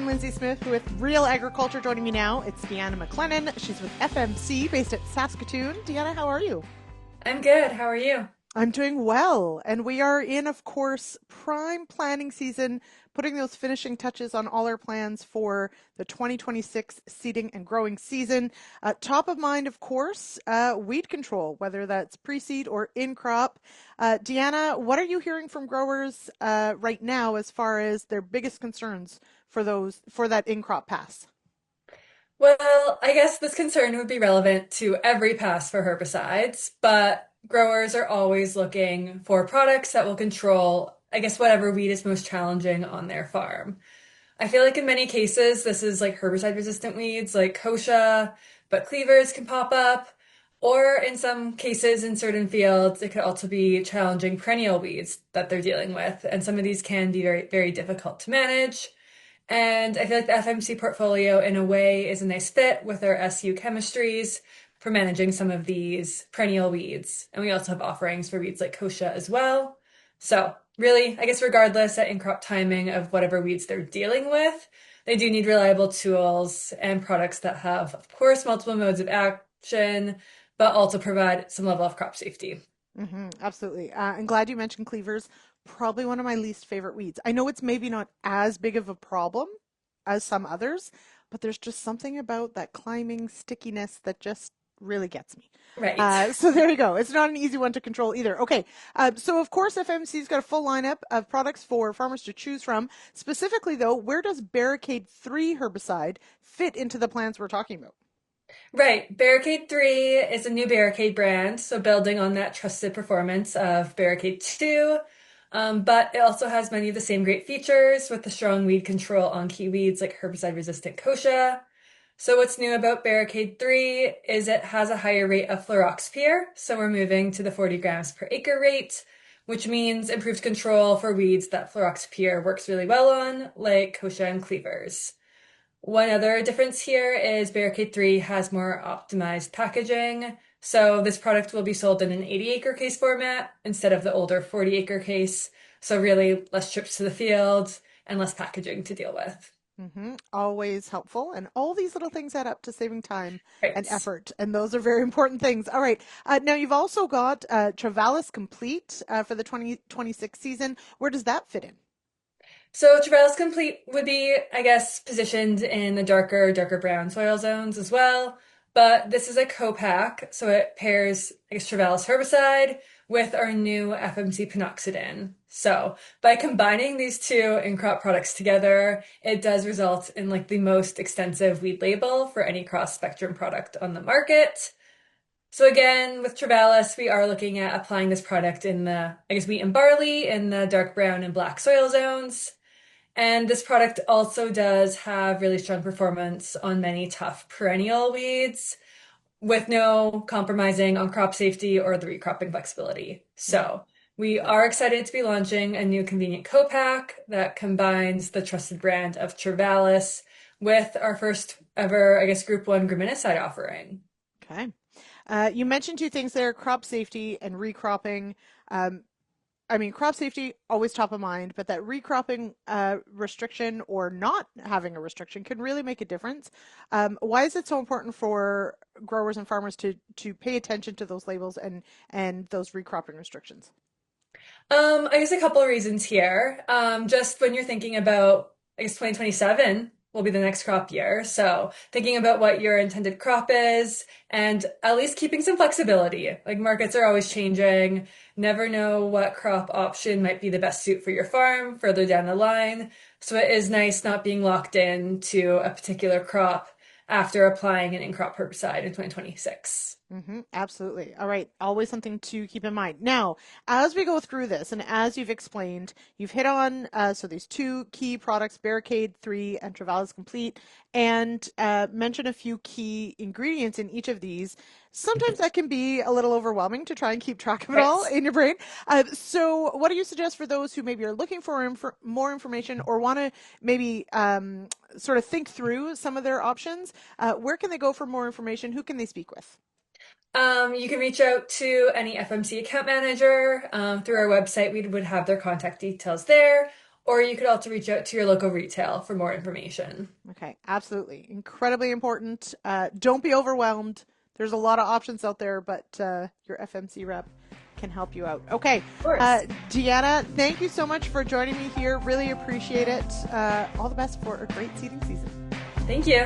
I'm Lindsey Smith with Real Agriculture. Joining me now, it's Deanna McLennan. She's with FMC based at Saskatoon. Deanna, how are you? I'm good. How are you? I'm doing well. And we are in, of course, prime planning season, putting those finishing touches on all our plans for the 2026 seeding and growing season. Top of mind, of course, weed control, whether that's pre-seed or in-crop. Deanna, what are you hearing from growers right now as far as their biggest concerns for that in-crop pass? Well, I guess this concern would be relevant to every pass for herbicides, but growers are always looking for products that will control, I guess, whatever weed is most challenging on their farm. I feel like in many cases, this is like herbicide-resistant weeds like kochia, but cleavers can pop up. Or in some cases, in certain fields, it could also be challenging perennial weeds that they're dealing with. And some of these can be very, very difficult to manage. And I feel like the FMC portfolio, in a way, is a nice fit with our SU chemistries for managing some of these perennial weeds. And we also have offerings for weeds like kochia as well. So, really, I guess regardless at in-crop timing of whatever weeds they're dealing with, they do need reliable tools and products that have, of course, multiple modes of action, but also provide some level of crop safety. Absolutely. I'm glad you mentioned cleavers. Probably one of my least favorite weeds. I know it's maybe not as big of a problem as some others, but there's just something about that climbing stickiness that just really gets me. Right. So there you go. It's not an easy one to control either. Okay. So of course, FMC's got a full lineup of products for farmers to choose from. Specifically though, where does Barricade 3 herbicide fit into the plans we're talking about? Right. Barricade III is a new Barricade brand, so building on that trusted performance of Barricade 2. But it also has many of the same great features with the strong weed control on key weeds like herbicide-resistant kochia. So what's new about Barricade 3 is it has a higher rate of fluroxypyr, so we're moving to the 40 grams per acre rate, which means improved control for weeds that fluroxypyr works really well on, like kochia and cleavers. One other difference here is Barricade 3 has more optimized packaging. So this product will be sold in an 80-acre case format instead of the older 40-acre case. So really less trips to the field and less packaging to deal with. Always helpful. And all these little things add up to saving time and Right. effort. And those are very important things. All right. Now you've also got Travallas Complete for the 2026 season. Where does that fit in? So Travallas Complete would be, I guess, positioned in the darker brown soil zones as well. But this is a co-pack, so it pairs, I guess, Travallas herbicide with our new FMC pinoxidin. So by combining these two in-crop products together, it does result in like the most extensive weed label for any cross-spectrum product on the market. So again, with Travallis, we are looking at applying this product in the, I guess, wheat and barley in the dark brown and black soil zones. And this product also does have really strong performance on many tough perennial weeds with no compromising on crop safety or the recropping flexibility. So we are excited to be launching a new convenient co-pack that combines the trusted brand of Travallis with our first ever, I guess, Group 1 graminicide offering. Okay. You mentioned two things there, crop safety and recropping. Um, I mean, crop safety always top of mind, but that recropping restriction or not having a restriction can really make a difference. Why is it so important for growers and farmers to pay attention to those labels and those recropping restrictions? I guess a couple of reasons here. Just when you're thinking about, I guess 2027 will be the next crop year. So thinking about what your intended crop is and at least keeping some flexibility. Like markets are always changing. Never know what crop option might be the best suit for your farm further down the line. So it is nice not being locked in to a particular crop after applying an in-crop herbicide in 2026. Absolutely. All right. Always something to keep in mind. Now, as we go through this, and as you've explained, you've hit on so these two key products, Barricade 3 and Travallas Complete, and mention a few key ingredients in each of these. Sometimes that can be a little overwhelming to try and keep track of it all Right. in your brain. So, what do you suggest for those who maybe are looking for more information or want to maybe sort of think through some of their options? Where can they go for more information? Who can they speak with? You can reach out to any FMC account manager through our website. We would have their contact details there. or you could also reach out to your local retail for more information. Okay, absolutely. Incredibly important. Don't be overwhelmed. There's a lot of options out there, but your FMC rep can help you out. Okay, Of course. Deanna, thank you so much for joining me here. Really appreciate it. All the best for a great seeding season. Thank you.